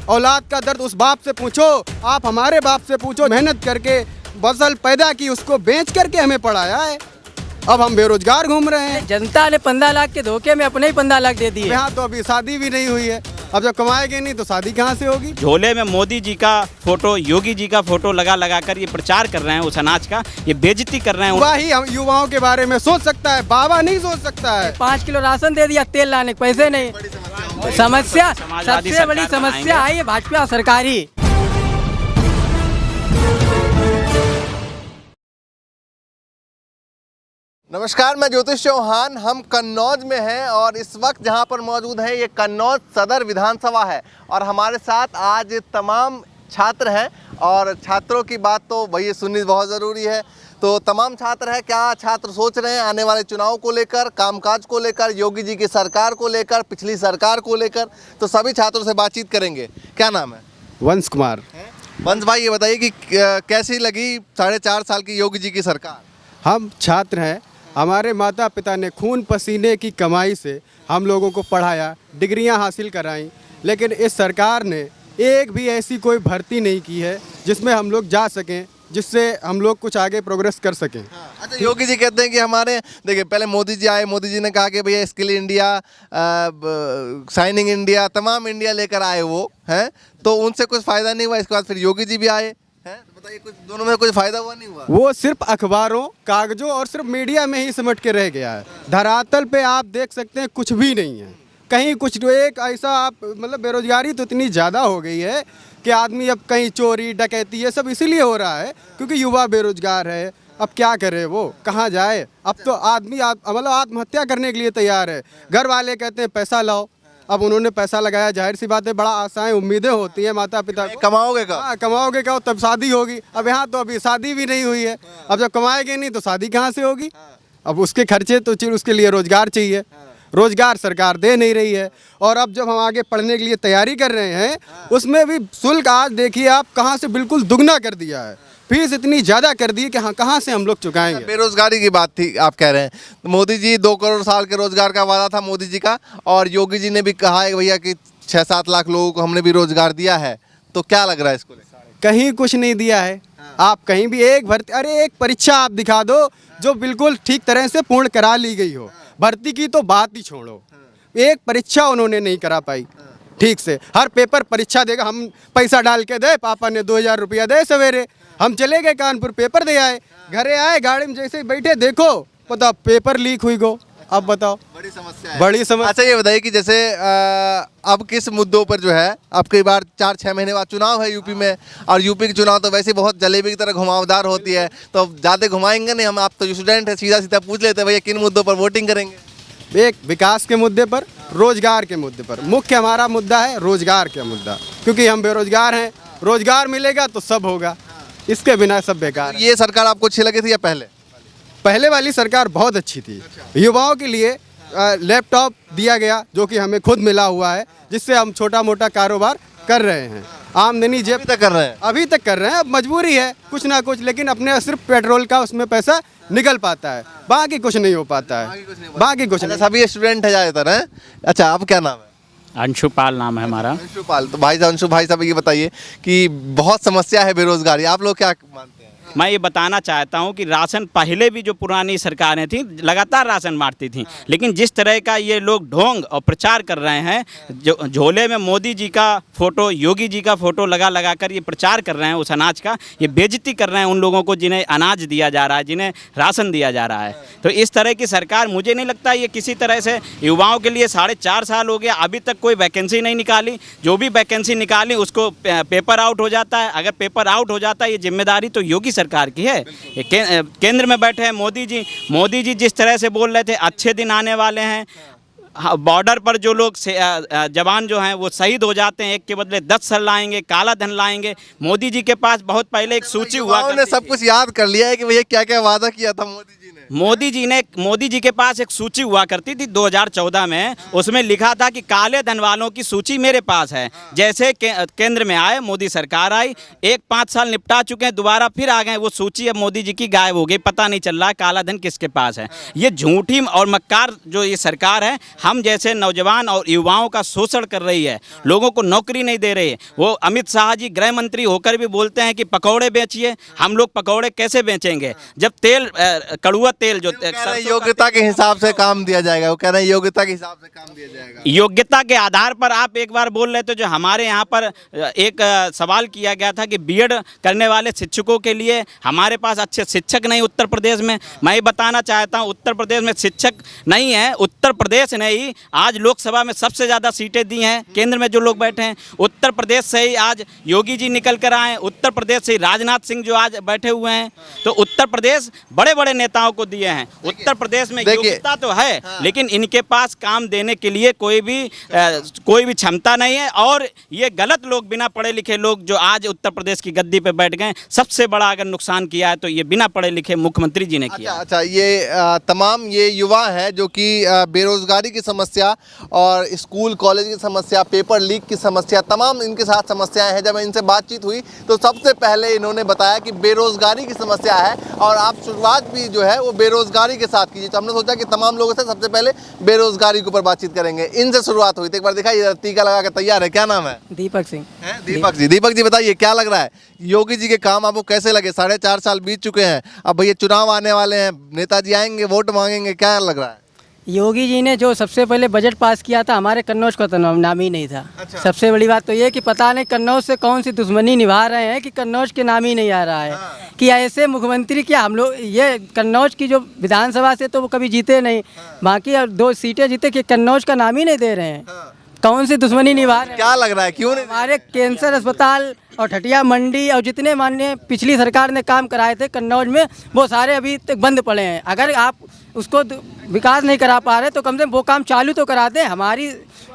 औलाद का दर्द उस बाप से पूछो, आप हमारे बाप से पूछो, मेहनत करके फसल पैदा की, उसको बेच करके हमें पढ़ाया है। अब हम बेरोजगार घूम रहे हैं। जनता ने 15 लाख के धोखे में अपने ही 15 लाख दे दिए। यहाँ तो अभी शादी भी नहीं हुई है, अब जब कमाएंगे नहीं तो शादी कहाँ से होगी। झोले में मोदी जी का फोटो, योगी जी का फोटो लगा लगा कर ये प्रचार कर रहे हैं उस अनाज का, ये बेइज्जती कर रहे हैं। युवा ही हम युवाओं के बारे में सोच सकता है, बाबा नहीं सोच सकता है। 5 किलो राशन दे दिया, तेल लाने के पैसे नहीं। समस्या सबसे बड़ी समस्या है ये भाजपा सरकार ही। नमस्कार, मैं ज्योतिष चौहान। हम कन्नौज में हैं और इस वक्त जहां पर मौजूद हैं ये कन्नौज सदर विधानसभा है और हमारे साथ आज तमाम छात्र हैं और छात्रों की बात तो भैया सुननी बहुत ज़रूरी है। तो तमाम छात्र हैं, क्या छात्र सोच रहे हैं आने वाले चुनाव को लेकर, कामकाज को लेकर, योगी जी की सरकार को लेकर, पिछली सरकार को लेकर, तो सभी छात्रों से बातचीत करेंगे। क्या नाम है? वंश कुमार। वंश भाई, ये बताइए कि कैसी लगी 4.5 साल की योगी जी की सरकार? हम छात्र हैं, हमारे माता पिता ने खून पसीने की कमाई से हम लोगों को पढ़ाया, डिग्रियां हासिल कराई, लेकिन इस सरकार ने एक भी ऐसी कोई भर्ती नहीं की है जिसमें हम लोग जा सकें, जिससे हम लोग कुछ आगे प्रोग्रेस कर सकें। अच्छा, योगी जी कहते हैं कि हमारे, देखिए पहले मोदी जी आए, मोदी जी ने कहा कि भैया स्किल इंडिया, शाइनिंग इंडिया, तमाम इंडिया लेकर आए वो हैं, तो उनसे कुछ फ़ायदा नहीं हुआ। इसके बाद फिर योगी जी भी आए हैं, तो बताइए कुछ दोनों में कुछ फ़ायदा हुआ नहीं हुआ? वो सिर्फ अखबारों, कागजों और सिर्फ मीडिया में ही सिमट के रह गया है। धरातल पे आप देख सकते हैं कुछ भी नहीं है कहीं कुछ। तो एक ऐसा आप मतलब बेरोजगारी तो इतनी ज़्यादा हो गई है कि आदमी अब कहीं चोरी डकैती ये सब इसीलिए हो रहा है क्योंकि युवा बेरोजगार है। अब क्या करे, वो कहाँ जाए? अब तो आदमी मतलब आत्महत्या करने के लिए तैयार है। घर वाले कहते हैं पैसा लाओ, अब उन्होंने पैसा लगाया, जाहिर सी बात है बड़ा आशाएं उम्मीदें होती हैं माता पिता को। कमाओगे का? हाँ, कमाओगे का, तब शादी होगी। अब यहाँ तो अभी शादी भी नहीं हुई है, अब जब कमाएंगे नहीं तो शादी कहाँ से होगी। अब उसके खर्चे तो चाहिए, उसके लिए रोजगार चाहिए, रोजगार सरकार दे नहीं रही है। और अब जब हम आगे पढ़ने के लिए तैयारी कर रहे हैं उसमें भी शुल्क आज देखिए आप कहाँ से बिल्कुल दुगना कर दिया है, फीस इतनी ज़्यादा कर दी है कि हाँ कहाँ से हम लोग चुकाएंगे। बेरोजगारी की बात थी, आप कह रहे हैं। तो मोदी जी 2 करोड़ साल के रोजगार का वादा था मोदी जी का, और योगी जी ने भी कहा है भैया कि 6-7 लाख लोगों को हमने भी रोजगार दिया है। तो क्या लग रहा है इसको? कहीं कुछ नहीं दिया है। आप कहीं भी एक भर्ती, अरे एक परीक्षा आप दिखा दो जो बिल्कुल ठीक तरह से पूर्ण करा ली गई हो। भर्ती की तो बात ही छोड़ो, एक परीक्षा उन्होंने नहीं करा पाई ठीक से। हर पेपर परीक्षा देगा, हम पैसा डाल के दे, पापा ने 2000 रुपया दे, सवेरे हम चले गए कानपुर, पेपर दे आए, घरे आए, गाड़ी में जैसे ही बैठे देखो पता पेपर लीक हुई गो। अब बताओ, बड़ी समस्या है। बड़ी समस्या। अच्छा, ये बताइए कि जैसे अब किस मुद्दों पर जो है, अब कई बार 4-6 महीने बाद चुनाव है यूपी में, और यूपी के चुनाव तो वैसे बहुत जलेबी की तरह घुमावदार होती है, तो ज़्यादा घुमाएंगे नहीं हम। आप तो स्टूडेंट है, सीधा सीधा पूछ लेते हैं भैया किन मुद्दों पर वोटिंग करेंगे? एक विकास के मुद्दे पर, रोजगार के मुद्दे पर। मुख्य हमारा मुद्दा है रोजगार का मुद्दा, क्योंकि हम बेरोजगार हैं, रोजगार मिलेगा तो सब होगा, इसके बिना सब बेकार है। ये सरकार आपको अच्छी लगी थी या पहले वाली सरकार बहुत अच्छी थी। युवाओं के लिए लैपटॉप दिया गया जो कि हमें खुद मिला हुआ है, जिससे हम छोटा मोटा कारोबार कर रहे हैं। आमदनी जेब तक कर रहे हैं? अभी तक कर रहे हैं, अब मजबूरी है कुछ ना कुछ, लेकिन अपने सिर्फ पेट्रोल का उसमें पैसा निकल पाता है, बाकी कुछ नहीं हो पाता है, बाकी कुछ नहीं। सभी स्टूडेंट है ज़्यादातर हैं। अच्छा, आप क्या नाम है? अंशुपाल नाम है हमारा। अंशुपाल। तो भाई साहब, अंशु भाई साहब ये बताइए कि बहुत समस्या है बेरोजगारी, आप लोग क्या मानते हैं? मैं ये बताना चाहता हूँ कि राशन पहले भी जो पुरानी सरकारें थीं लगातार राशन बांटती थीं, लेकिन जिस तरह का ये लोग ढोंग और प्रचार कर रहे हैं, जो झोले में मोदी जी का फोटो, योगी जी का फोटो लगा लगा कर ये प्रचार कर रहे हैं उस अनाज का, ये बेइज्जती कर रहे हैं उन लोगों को जिन्हें अनाज दिया जा रहा है, जिन्हें राशन दिया जा रहा है। तो इस तरह की सरकार, मुझे नहीं लगता ये किसी तरह से युवाओं के लिए 4.5 साल हो गया, अभी तक कोई वैकेंसी नहीं निकाली। जो भी वैकेंसी निकाली उसको पेपर आउट हो जाता है। अगर पेपर आउट हो जाता है, ये जिम्मेदारी तो योगी सरकार की है। केंद्र में बैठे हैं मोदी जी जिस तरह से बोल रहे थे अच्छे दिन आने वाले हैं, बॉर्डर पर जो लोग जवान जो हैं वो शहीद हो जाते हैं, एक के बदले 10 सर लाएंगे, काला धन लाएंगे। मोदी जी के पास बहुत पहले एक सूची हुआ ने सब कुछ याद कर लिया है कि भैया क्या क्या वादा किया था मोदी जी मोदी जी के पास एक सूची हुआ करती थी 2014 में, उसमें लिखा था कि काले धन वालों की सूची मेरे पास है। जैसे केंद्र में आए, मोदी सरकार आई, 5 साल निपटा चुके हैं, दोबारा फिर आ गए, वो सूची अब मोदी जी की गायब हो गई, पता नहीं चल रहा काला धन किसके पास है। ये झूठी और मक्कार जो ये सरकार है, हम जैसे नौजवान और युवाओं का शोषण कर रही है, लोगों को नौकरी नहीं दे रही है। वो अमित शाह जी गृह मंत्री होकर भी बोलते हैं कि पकौड़े बेचिए, हम लोग पकौड़े कैसे बेचेंगे जब तेल कड़ुआ तेल जो योग्यता के हिसाब से काम दिया जाएगा, वो कह रहे हैं योग्यता के हिसाब से काम दिया जाएगा। योग्यता के आधार पर आप एक बार बोल रहे थे, जो हमारे यहाँ पर एक सवाल किया गया था कि बीएड करने वाले शिक्षकों के लिए हमारे पास अच्छे शिक्षक नहीं उत्तर प्रदेश में। मैं ये बताना चाहता हूँ, उत्तर प्रदेश में शिक्षक नहीं है। उत्तर प्रदेश ने ही आज लोकसभा में सबसे ज़्यादा सीटें दी हैं, केंद्र में जो लोग बैठे हैं उत्तर प्रदेश से ही आज योगी जी निकल कर आए, उत्तर प्रदेश से राजनाथ सिंह जो आज बैठे हुए हैं, तो उत्तर प्रदेश बड़े बड़े नेताओं को दिए हैं। उत्तर प्रदेश में योग्यता तो है, लेकिन इनके पास काम देने के लिए कोई भी क्षमता नहीं है। और ये गलत लोग, बिना पढ़े लिखे लोग जो आज उत्तर प्रदेश की गद्दी पे बैठ गए, सबसे बड़ा अगर नुकसान किया है तो ये बिना पढ़े लिखे मुख्यमंत्री जी ने किया। अच्छा, ये तमाम ये युवा है जो कि बेरोजगारी की समस्या और स्कूल कॉलेज की समस्या, पेपर लीक की समस्या, तमाम इनके साथ समस्याएं हैं। जब इनसे बातचीत हुई तो सबसे पहले इन्होंने बताया कि बेरोजगारी की समस्या है और आप शुरुआत भी जो है वो बेरोजगारी के साथ कीजिए। तो हमने सोचा कि तमाम लोगों से सबसे पहले बेरोजगारी के ऊपर बातचीत करेंगे। इनसे शुरुआत हुई तो एक बार दिखाइए, टीका लगा के तैयार है, क्या नाम है? दीपक सिंह। दीपक जी बताइए क्या लग रहा है, योगी जी के काम आपको कैसे लगे? 4.5 साल बीत चुके हैं, अब भैया चुनाव आने वाले हैं, नेताजी आएंगे, वोट मांगेंगे, क्या लग रहा है? योगी जी ने जो सबसे पहले बजट पास किया था, हमारे कन्नौज का तो नाम ही नहीं था। अच्छा। सबसे बड़ी बात तो ये कि पता नहीं कन्नौज से कौन सी दुश्मनी निभा रहे हैं कि कन्नौज के नाम ही नहीं आ रहा है। हाँ। कि ऐसे मुख्यमंत्री क्या हम लोग, ये कन्नौज की जो विधानसभा से तो वो कभी जीते नहीं। हाँ। बाकी 2 सीटें जीते कि कन्नौज का नाम ही नहीं दे रहे हैं। हाँ। कौन सी दुश्मनी निभा रहे हैं? क्या लग रहा है, क्यों नहीं? हमारे कैंसर अस्पताल और ठटिया मंडी और जितने माननीय पिछली सरकार ने काम कराए थे कन्नौज में, वो सारे अभी तक बंद पड़े हैं। अगर आप उसको विकास नहीं करा पा रहे तो कम से कम वो काम चालू तो करा दें। हमारी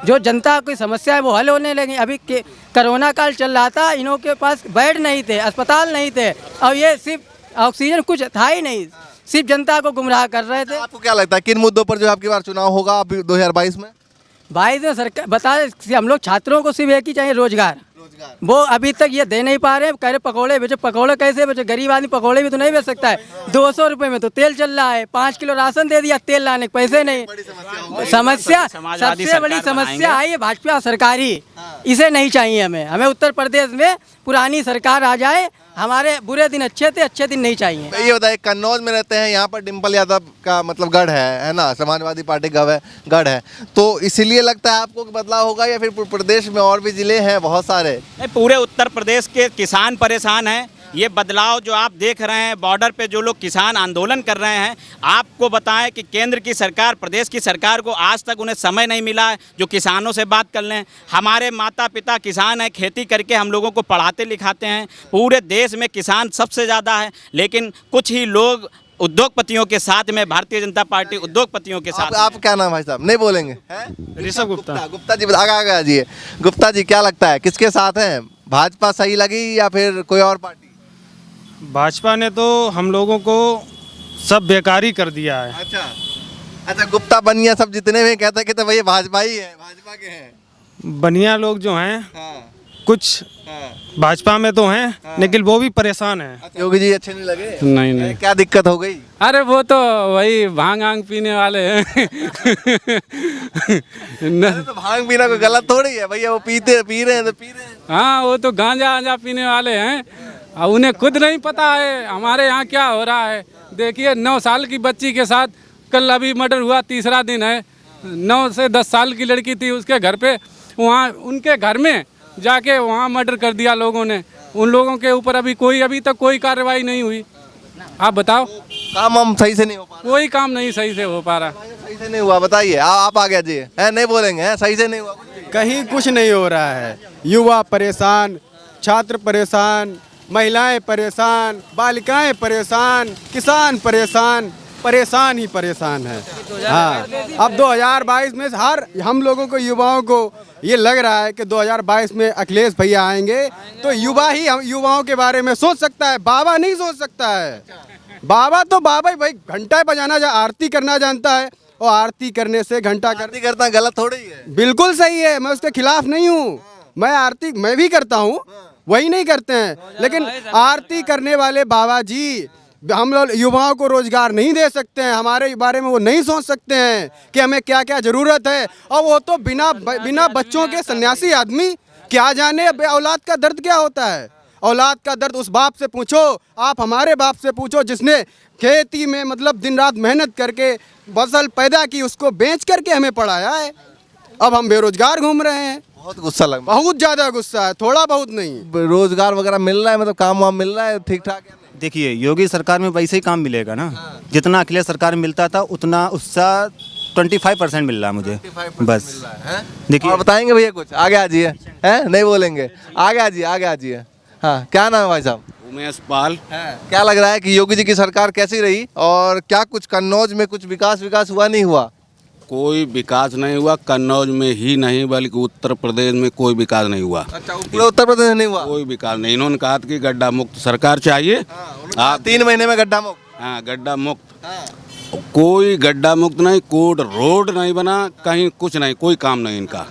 जो जनता की समस्या है वो हल होने लगी। अभी कोरोना काल चल रहा था, इन्हों के पास बेड नहीं थे, अस्पताल नहीं थे, और ये सिर्फ ऑक्सीजन कुछ था ही नहीं, सिर्फ जनता को गुमराह कर रहे थे। आपको क्या लगता है किन मुद्दों पर जो आपकी बार चुनाव होगा 2022 में? 22 में सरकार बता, हम लोग छात्रों को सिर्फ एक ही चाहिए, रोजगार। वो अभी तक ये दे नहीं पा रहे हैं। कह रहे पकौड़े बेचो, पकौड़े कैसे बेचो? गरीब आदमी पकौड़े भी तो नहीं बेच सकता है। 200 रुपए में तो तेल चल रहा है, 5 किलो राशन दे दिया, तेल लाने के पैसे नहीं। समस्या सबसे बड़ी समस्या है ये भाजपा सरकार ही, इसे नहीं चाहिए हमें उत्तर प्रदेश में पुरानी सरकार आ जाए। हमारे बुरे दिन अच्छे थे, अच्छे दिन नहीं चाहिए। ये बताइए, कन्नौज में रहते हैं, यहाँ पर डिम्पल यादव का मतलब गढ़ है ना, समाजवादी पार्टी का गढ़ है, तो इसीलिए लगता है आपको कि बदलाव होगा, या फिर प्रदेश में और भी जिले हैं बहुत सारे? पूरे उत्तर प्रदेश के किसान परेशान हैं। ये बदलाव जो आप देख रहे हैं, बॉर्डर पे जो लोग किसान आंदोलन कर रहे हैं, आपको बताएं कि केंद्र की सरकार, प्रदेश की सरकार को आज तक उन्हें समय नहीं मिला है जो किसानों से बात कर लें। हमारे माता पिता किसान हैं, खेती करके हम लोगों को पढ़ाते लिखाते हैं। पूरे देश में किसान सबसे ज़्यादा है, लेकिन कुछ ही लोग उद्योगपतियों के साथ में, भारतीय जनता पार्टी उद्योगपतियों के साथ। आप क्या नाम भाई साहब, नहीं बोलेंगे? ऋषभ गुप्ता। गुप्ता जी आगे आ जाइए। गुप्ता जी क्या लगता है किसके साथ हैं, भाजपा सही लगी या फिर कोई और पार्टी? भाजपा ने तो हम लोगों को सब बेकारी कर दिया है। अच्छा, गुप्ता बनिया सब जितने भी कहते हैं कि तो भैया भाजपा ही है, भाजपा के हैं। बनिया लोग जो हैं, हाँ। कुछ भाजपा में तो हैं, हाँ। लेकिन वो भी परेशान हैं। अच्छा, योगी जी अच्छे नहीं लगे? नहीं। क्या दिक्कत हो गई? अरे वो तो वही भांग पीने वाले हैं। तो भांग पीना कोई गलत थोड़ी है भैया, वो पी रहे हैं तो पी रहे हैं। हाँ, वो तो गांजा पीने वाले हैं, और उन्हें खुद नहीं पता है हमारे यहाँ क्या हो रहा है। देखिए 9 साल की बच्ची के साथ कल अभी मर्डर हुआ, तीसरा दिन है। 9 से 10 साल की लड़की थी, उसके घर पे, वहाँ उनके घर में जाके वहाँ मर्डर कर दिया लोगों ने। उन लोगों के ऊपर अभी तक कोई कार्रवाई नहीं हुई। आप बताओ, काम हम सही से नहीं हो पा रहा? कोई काम नहीं सही से हो पा रहा। सही से नहीं हुआ, बताइए आप आ गया जी, है नहीं बोलेंगे, है सही से नहीं हुआ? कहीं कुछ नहीं हो रहा है। युवा परेशान, छात्र परेशान, महिलाएं परेशान, बालिकाएं परेशान, किसान परेशान, परेशान ही परेशान है। हाँ, अब 2022 में हर हम लोगों को, युवाओं को ये लग रहा है कि 2022 में अखिलेश भैया आएंगे तो युवा ही हम युवाओं के बारे में सोच सकता है, बाबा नहीं सोच सकता है। बाबा तो बाबा ही भाई घंटा बजाना आरती करना जानता है, और आरती करने से घंटा आरती करना गलत थोड़ी है। बिल्कुल सही है, मैं उसके खिलाफ नहीं हूँ। मैं आरती मैं भी करता हूँ, वही नहीं करते हैं, लेकिन आरती करने वाले बाबा जी हम लोग युवाओं को रोजगार नहीं दे सकते हैं, हमारे बारे में वो नहीं सोच सकते हैं कि हमें क्या क्या जरूरत है। और वो तो बिना बच्चों के सन्यासी आदमी, क्या जाने अब औलाद का दर्द क्या होता है। औलाद का दर्द उस बाप से पूछो, आप हमारे बाप से पूछो जिसने खेती में मतलब दिन रात मेहनत करके फसल पैदा की, उसको बेच करके हमें पढ़ाया है। अब हम बेरोजगार घूम रहे हैं। बहुत गुस्सा लगा, बहुत ज़्यादा गुस्सा है, थोड़ा बहुत नहीं। रोजगार वगैरह मिल रहा है, मतलब काम वाम मिल रहा है ठीक ठाक? देखिए, योगी सरकार में वैसे ही काम मिलेगा ना, जितना अखिलेश सरकार में मिलता था उतना उसका 25% मिल रहा है मुझे, बस। देखिए, और बताएंगे भैया कुछ? आगे आ जाइए, हैं नहीं बोलेंगे, आगे आ जाइए, आगे आ जाइए। हाँ, क्या नाम है भाई साहब? उमेश पाल। क्या लग रहा है कि योगी जी की सरकार कैसी रही, और क्या कुछ कन्नौज में कुछ विकास हुआ नहीं हुआ? कोई विकास नहीं हुआ, कन्नौज में ही नहीं बल्कि उत्तर प्रदेश में कोई विकास नहीं हुआ। अच्छा, पूरे उत्तर प्रदेश में नहीं हुआ? कोई विकास नहीं। इन्होंने कहा था कि गड्ढा मुक्त सरकार चाहिए। आप 3 महीने में गड्ढा मुक्त? हाँ, गड्ढा मुक्त। कोई गड्ढा मुक्त नहीं, कोई रोड नहीं बना, कहीं कुछ नहीं, कोई काम नहीं इनका।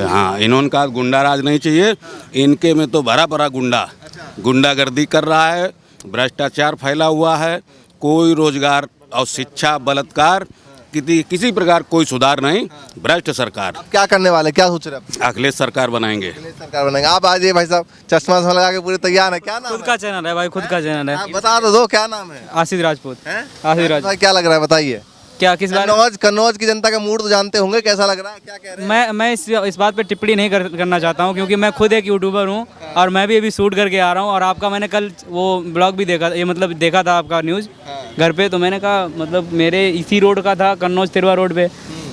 हाँ, इन्होंने कहा गुंडा राज नहीं चाहिए, इनके में तो भरा भरा गुंडागर्दी कर रहा है, भ्रष्टाचार फैला हुआ है, कोई रोजगार और शिक्षा बलात्कार, किसी प्रकार कोई सुधार नहीं, भ्रष्ट सरकार। क्या करने वाले, क्या सोच रहे हैं? अखिलेश सरकार बनाएंगे। सरकार बनाएंगे। आप आ जाइए भाई साहब, चश्मा लगा के पूरे तैयार है। क्या नाम खुद है? का चैनल है भाई, खुद का चैनल है। बता तो दो, क्या नाम है? आशीष राजपूत। आशीष राजपूत। भाई क्या लग रहा है, बताइए। क्या किस बार? कन्नौज की जनता का मूड तो जानते होंगे, कैसा लग रहा है, क्या कह रहे हैं? मैं इस बात पे टिप्पणी नहीं करना चाहता हूँ, क्योंकि मैं खुद एक यूट्यूबर हूँ और मैं भी अभी शूट करके आ रहा हूँ। और आपका मैंने कल वो ब्लॉग भी देखा, ये मतलब देखा था आपका न्यूज़ घर पे, तो मैंने कहा मतलब मेरे इसी रोड का था, कन्नौज तिरवा रोड पे।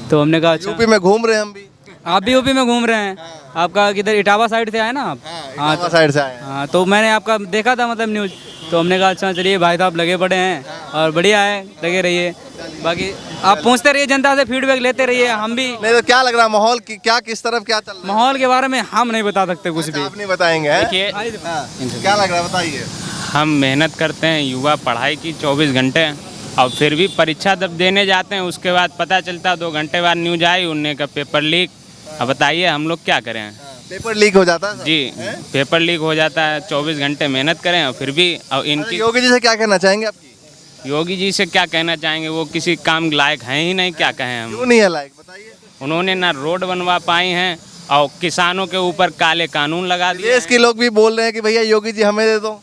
तो हमने कहा अच्छा, यूपी में घूम रहे हैं हम भी। आप भी यूपी में घूम रहे हैं? आपका किधर इटावा साइड से आए ना आप? हाँ, तो साइड से आए हैं। हाँ, तो मैंने आपका देखा था मतलब न्यूज़, तो हमने कहा अच्छा चलिए भाई साहब लगे पड़े हैं और बढ़िया है, लगे रहिए। बाकी आप पूछते रहिए, जनता से फीडबैक लेते रहिए, हम भी। नहीं तो क्या लग रहा है माहौल की, क्या किस तरफ क्या चल रहा है? माहौल के बारे में हम नहीं बता सकते कुछ भी। आप नहीं बताएंगे, हैं? देखिए, क्या लग रहा है, बताइए। हम मेहनत करते हैं, युवा पढ़ाई की 24 घंटे, और फिर भी परीक्षा जब देने जाते हैं उसके बाद पता चलता है 2 घंटे बाद न्यूज आई उनने का पेपर लीक। अब बताइए हम लोग क्या करें? पेपर लीक हो जाता है जी, पेपर लीक हो जाता है, 24 घंटे मेहनत करें और फिर भी। और इनकी योगी जी से क्या कहना चाहेंगे आपकी? योगी जी से क्या कहना चाहेंगे, वो किसी काम लायक हैं ही नहीं, क्या कहें हम। क्यों नहीं है लायक, बताइए। उन्होंने ना रोड बनवा पाई हैं और किसानों के ऊपर काले कानून लगा दिए। देश के लोग भी बोल रहे हैं कि भैया योगी जी हमें दे दो।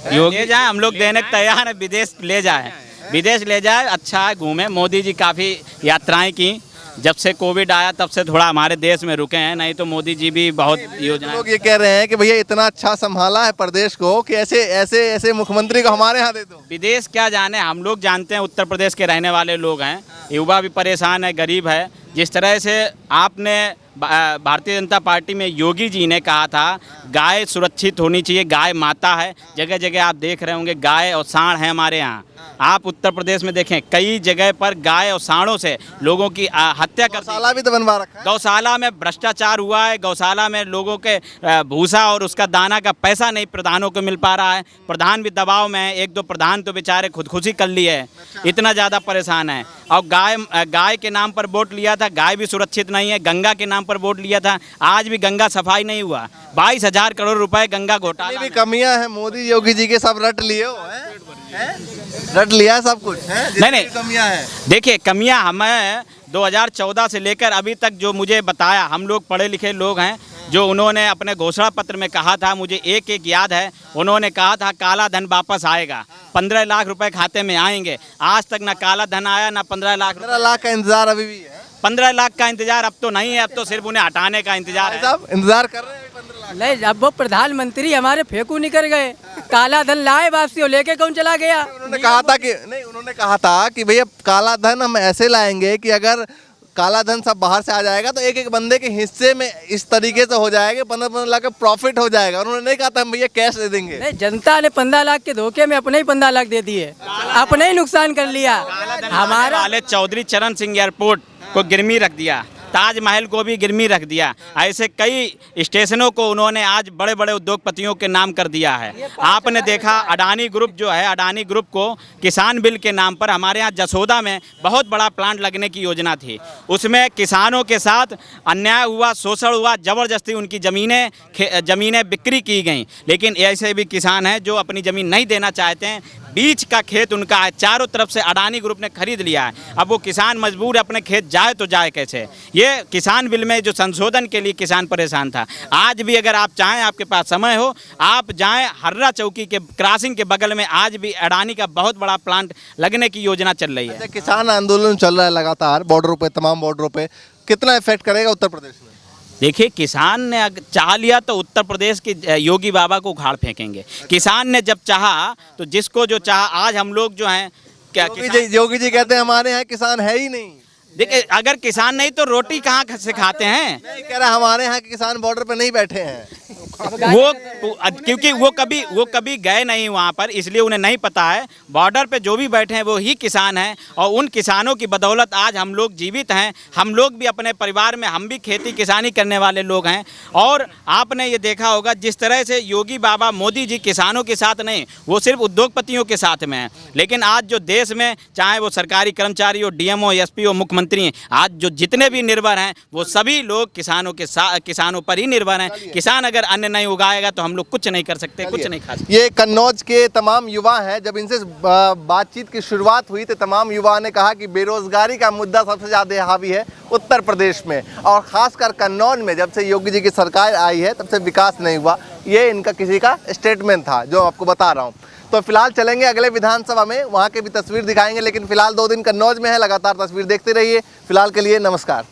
ले जाए, हम लोग देने को तैयार है, विदेश ले जाए, विदेश ले जाए, अच्छा है घूमे। मोदी जी काफ़ी यात्राएं की, जब से कोविड आया तब से थोड़ा हमारे देश में रुके हैं, नहीं तो मोदी जी भी बहुत योजना। लोग ये कह रहे हैं कि भैया इतना अच्छा संभाला है प्रदेश को कि ऐसे मुख्यमंत्री को हमारे यहाँ दे दो। विदेश क्या जाने, हम लोग जानते हैं, उत्तर प्रदेश के रहने वाले लोग हैं, युवा भी परेशान है, गरीब है। जिस तरह से आपने भारतीय जनता पार्टी में योगी जी ने कहा था गाय सुरक्षित होनी चाहिए, गाय माता है, जगह जगह आप देख रहे होंगे गाय और सांड है हमारे यहाँ। आप उत्तर प्रदेश में देखें कई जगह पर गाय और सांडों से लोगों की हत्या कर, गौशाला भी तो बनवा रखा है। गौशाला में भ्रष्टाचार हुआ है, गौशाला में लोगों के भूसा और उसका दाना का पैसा नहीं प्रधानों को मिल पा रहा है, प्रधान भी दबाव में है, 1-2 प्रधान तो बेचारे खुदकुशी कर लिए है, इतना ज़्यादा परेशान है। और गाय के नाम पर वोट लिया था, गाय भी सुरक्षित नहीं है। गंगा के नाम पर वोट लिया था, आज भी गंगा सफाई नहीं हुआ। 22,000 करोड़ रुपए गंगा घोटाला भी कमियां हैं मोदी योगी जी के, सब रट लिए हो, रट लिया है सब कुछ, नहीं कमियां हैं। देखिए, कमियां हमें 2014 से लेकर अभी तक जो मुझे बताया, हम लोग पढ़े लिखे लोग हैं, जो उन्होंने अपने घोषणा पत्र में कहा था, मुझे एक याद है, उन्होंने कहा था काला धन वापस आएगा, 15 लाख रुपए खाते में आएंगे। आज तक ना काला धन आया ना 15 लाख। 15 लाख का इंतजार अभी भी है। 15 लाख का इंतजार अब तो नहीं है, अब तो सिर्फ उन्हें हटाने का इंतजार है। साहब इंतजार कर रहे हैं 15 लाख। नहीं, अब वो प्रधानमंत्री हमारे फेंकू निकल गए, काला धन लाए वापसी, और लेके कौन चला गया? उन्होंने कहा था कि नहीं, उन्होंने कहा था कि भैया काला धन हम ऐसे लाएंगे कि अगर काला धन सब बाहर से आ जाएगा तो एक एक बंदे के हिस्से में इस तरीके से हो जाएगा, 15-15 लाख का प्रॉफिट हो जाएगा। उन्होंने नहीं कहा था हम भैया कैश दे देंगे। नहीं, जनता ने 15 लाख के धोखे में अपने ही 15 लाख दे दिए, अपने ही नुकसान कर लिया। हमारे वाले चौधरी चरण सिंह एयरपोर्ट को गिरवी रख दिया, ताजमहल को भी गिरवी रख दिया, ऐसे कई स्टेशनों को उन्होंने आज बड़े बड़े उद्योगपतियों के नाम कर दिया है। आपने देखा अडानी ग्रुप जो है, अडानी ग्रुप को किसान बिल के नाम पर हमारे यहाँ जसोदा में बहुत बड़ा प्लांट लगने की योजना थी, उसमें किसानों के साथ अन्याय हुआ, शोषण हुआ, ज़बरदस्ती उनकी ज़मीनें बिक्री की गई। लेकिन ऐसे भी किसान हैं जो अपनी ज़मीन नहीं देना चाहते हैं, बीच का खेत उनका है, चारों तरफ से अडानी ग्रुप ने खरीद लिया है। अब वो किसान मजबूर अपने खेत जाए तो जाए कैसे। ये किसान बिल में जो संशोधन के लिए किसान परेशान था, आज भी अगर आप चाहें, आपके पास समय हो, आप जाएं हर्रा चौकी के क्रॉसिंग के बगल में आज भी अडानी का बहुत बड़ा प्लांट लगने की योजना चल रही है। किसान आंदोलन चल रहा है लगातार बॉर्डरों पे, तमाम बॉर्डरों पे, कितना इफेक्ट करेगा उत्तर प्रदेश में? देखिए, किसान ने अगर चाह लिया तो उत्तर प्रदेश के योगी बाबा को उखाड़ फेंकेंगे। किसान ने जब चाहा तो जिसको जो चाहा, आज हम लोग जो हैं क्या योगी जी कहते हैं हमारे यहाँ किसान है ही नहीं। देखिए, अगर किसान नहीं तो रोटी कहाँ से खाते हैं? नहीं कह रहा हमारे यहाँ के किसान बॉर्डर पे नहीं बैठे हैं। वो क्योंकि वो कभी गए नहीं वहाँ पर, इसलिए उन्हें नहीं पता है। बॉर्डर पे जो भी बैठे हैं वो ही किसान हैं, और उन किसानों की बदौलत आज हम लोग जीवित हैं। हम लोग भी अपने परिवार में, हम भी खेती किसानी करने वाले लोग हैं। और आपने ये देखा होगा जिस तरह से योगी बाबा मोदी जी किसानों के साथ नहीं, वो सिर्फ उद्योगपतियों के साथ में हैं। लेकिन आज जो देश में, चाहे वो सरकारी कर्मचारी हो, डीएमओ, एसपी हो, मुख्यमंत्री, आज जो जितने भी निर्भर हैं वो सभी लोग किसानों पर ही निर्भर हैं। किसान अगर अन्न नहीं उगाएगा तो हम लोग कुछ नहीं कर सकते, कुछ नहीं खा सकते। ये कन्नौज के तमाम युवा हैं। जब इनसे बातचीत की शुरुआत हुई तो तमाम युवा ने कहा कि बेरोजगारी का मुद्दा सबसे ज़्यादा हावी है उत्तर प्रदेश में, और ख़ासकर कन्नौज में जब से योगी जी की सरकार आई है तब से विकास नहीं हुआ। ये इनका किसी का स्टेटमेंट था जो आपको बता रहा हूँ। तो फिलहाल चलेंगे अगले विधानसभा में, वहाँ के भी तस्वीर दिखाएंगे, लेकिन फिलहाल 2 दिन कन्नौज में है। लगातार तस्वीर देखते रहिए। फिलहाल के लिए नमस्कार।